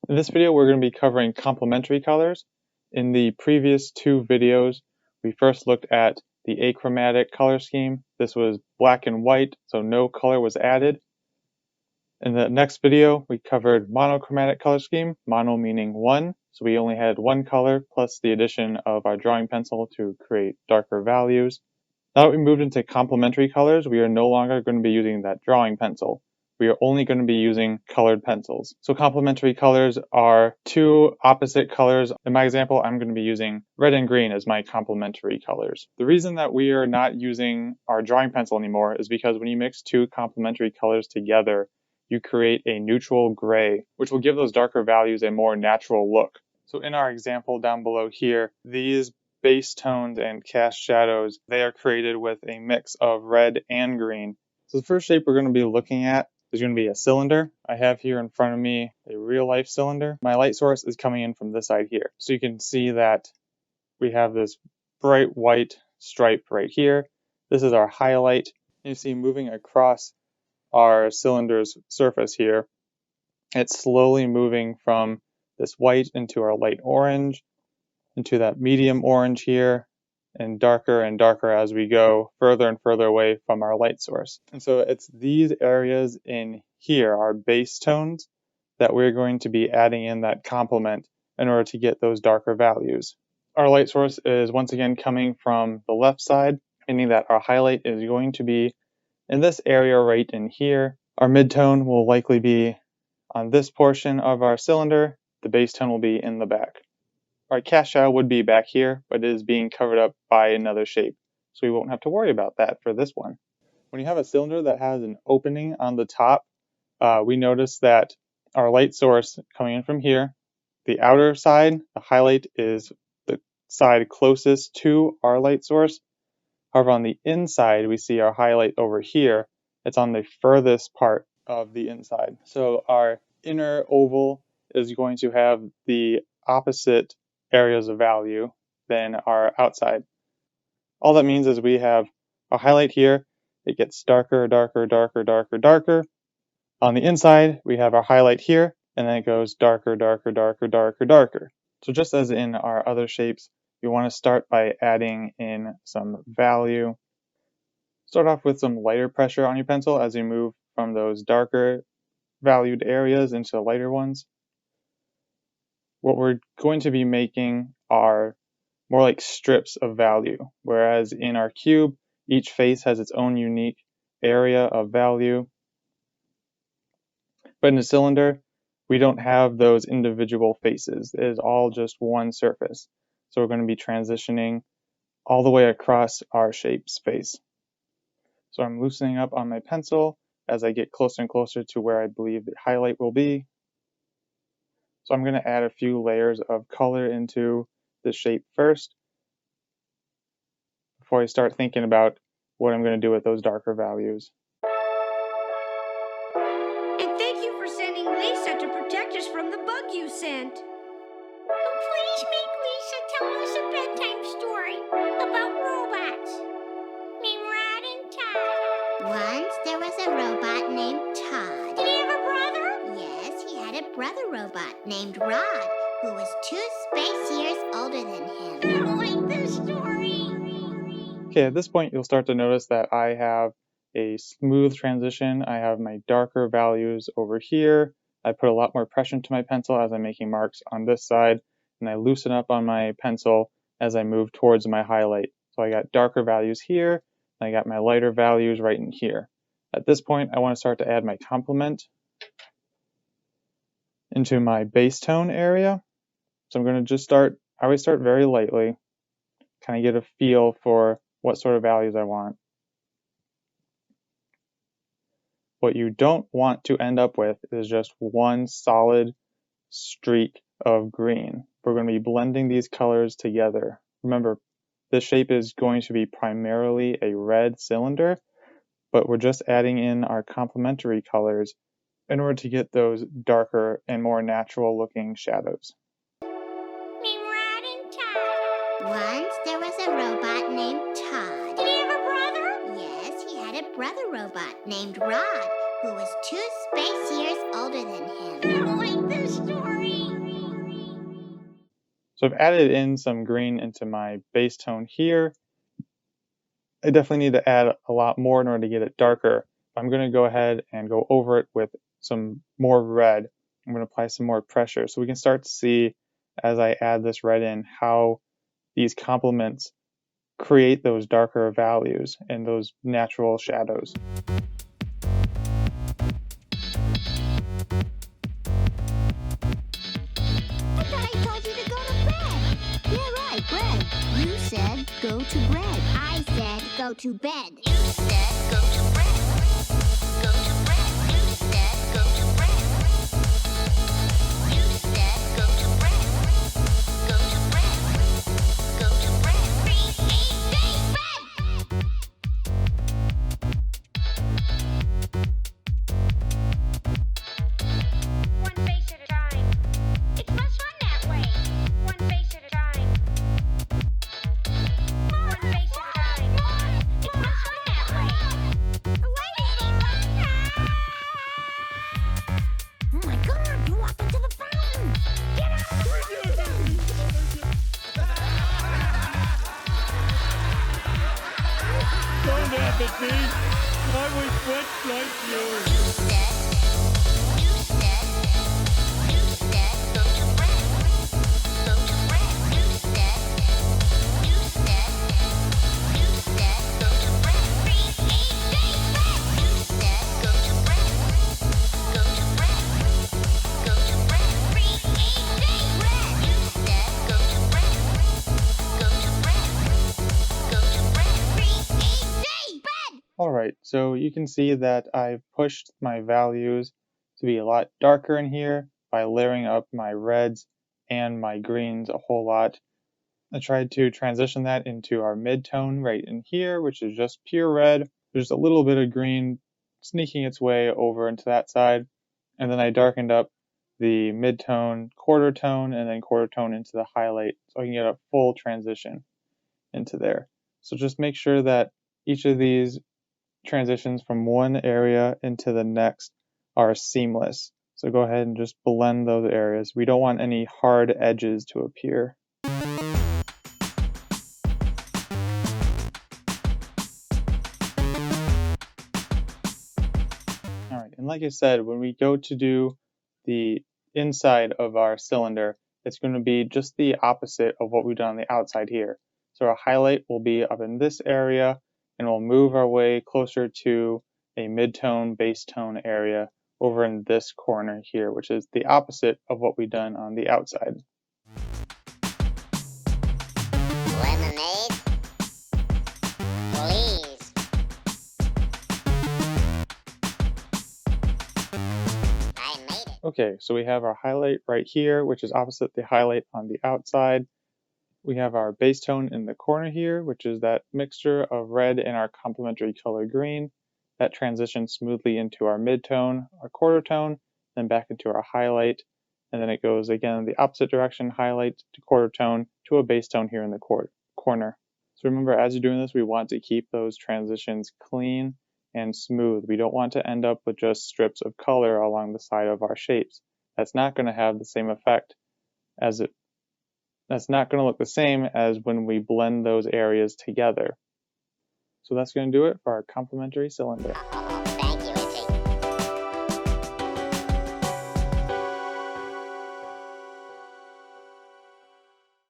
In this video, we're going to be covering complementary colors. In the previous two videos, we first looked at the achromatic color scheme. This was black and white, so no color was added. In the next video, we covered monochromatic color scheme, mono meaning one, so we only had one color plus the addition of our drawing pencil to create darker values. Now that we moved into complementary colors, we are no longer going to be using that drawing pencil. We are only going to be using colored pencils. So complementary colors are two opposite colors. In my example, I'm going to be using red and green as my complementary colors. The reason that we are not using our drawing pencil anymore is because when you mix two complementary colors together, you create a neutral gray, which will give those darker values a more natural look. So in our example down below here, these base tones and cast shadows, they are created with a mix of red and green. So the first shape we're going to be looking at is going to be a cylinder. I have here in front of me a real life cylinder. My light source is coming in from this side here. So you can see that we have this bright white stripe right here. This is our highlight. You see moving across our cylinder's surface here, it's slowly moving from this white into our light orange, into that medium orange here, and darker as we go further and further away from our light source. And so it's these areas in here, our base tones, that we're going to be adding in that complement in order to get those darker values. Our light source is once again coming from the left side, meaning that our highlight is going to be in this area right in here. Our midtone will likely be on this portion of our cylinder. The base tone will be in the back. Our cast shadow would be back here, but it is being covered up by another shape, so we won't have to worry about that for this one. When you have a cylinder that has an opening on the top, we notice that our light source coming in from here, the outer side, the highlight is the side closest to our light source. However, on the inside, we see our highlight over here. It's on the furthest part of the inside. So our inner oval is going to have the opposite areas of value than our outside. All that means is we have a highlight here. It gets darker. On the inside, we have our highlight here, and then it goes darker. So just as in our other shapes, you want to start by adding in some value. Start off with some lighter pressure on your pencil as you move from those darker valued areas into the lighter ones. What we're going to be making are more like strips of value, whereas in our cube, each face has its own unique area of value. But in a cylinder, we don't have those individual faces. It is all just one surface. So we're going to be transitioning all the way across our shape's face. So I'm loosening up on my pencil as I get closer and closer to where I believe the highlight will be. So I'm going to add a few layers of color into the shape first before I start thinking about what I'm going to do with those darker values. And thank you for sending Lisa to protect us from the bug you sent. Please make Lisa tell us a bedtime story about robots named Rod and Todd. Once there was a robot named Todd. Did he have a brother? Yes, he had a brother robot named Rod, who was 2 space years older than him. I don't like this story. Okay, at this point you'll start to notice that I have a smooth transition. I have my darker values over here. I put a lot more pressure into my pencil as I'm making marks on this side, and I loosen up on my pencil as I move towards my highlight. So I got darker values here, and I got my lighter values right in here. At this point, I want to start to add my complement into my base tone area. So I'm going to just I always start very lightly, kind of get a feel for what sort of values I want. What you don't want to end up with is just one solid streak of green. We're going to be blending these colors together. Remember, this shape is going to be primarily a red cylinder, but we're just adding in our complementary colors in order to get those darker and more natural looking shadows. Named Rod and Todd. Once there was a robot named Todd. Did he have a brother? Yes, he had a brother robot named Rod, who was 2 space years older than him. I don't like this story. So I've added in some green into my base tone here. I definitely need to add a lot more in order to get it darker. I'm going to go ahead and go over it with some more red. I'm going to apply some more pressure so we can start to see, as I add this red in, how these complements create those darker values and those natural shadows. I thought I told you to go to bed. Yeah, right, bread. You said go to bread. I said go to bed. You said go to bread. Go to bread. You said go to bread. You said go to bread. Go to bread. Go to bread. 3, 8, bed. One face at a time. It's much fun that way. One face at a time. One face at a time. It's much fun that way. Oh my God! You walked into the fountain. Get out of the fountain! Don't laugh at me. I was once like you. You said go to bread. Go to bread. You said go to bread. 3, 8, bed. You said go to bread. Go to bread. Go to bread. 3, 8, bread. You said go to bread. Go to bread. Go to bread. 3, 8, bed. Alright, so you can see that I've pushed my values to be a lot darker in here by layering up my reds and my greens a whole lot. I tried to transition that into our mid-tone right in here, which is just pure red. There's a little bit of green sneaking its way over into that side. And then I darkened up the mid-tone, quarter tone, and then quarter tone into the highlight so I can get a full transition into there. So just make sure that each of these transitions from one area into the next are seamless. So go ahead and just blend those areas. We don't want any hard edges to appear. Alright, and like I said, when we go to do the inside of our cylinder, it's going to be just the opposite of what we've done on the outside here. So our highlight will be up in this area, and we'll move our way closer to a mid-tone, base tone area over in this corner here, which is the opposite of what we've done on the outside. Lemonade? Please. I made it. Okay, so we have our highlight right here, which is opposite the highlight on the outside. We have our base tone in the corner here, which is that mixture of red and our complementary color green. That transitions smoothly into our mid-tone, our quarter tone, then back into our highlight, and then it goes again the opposite direction, highlight to quarter tone to a base tone here in the corner. So remember, as you're doing this, we want to keep those transitions clean and smooth. We don't want to end up with just strips of color along the side of our shapes. That's not going to have the same effect as that's not going to look the same as when we blend those areas together. So that's going to do it for our complementary cylinder.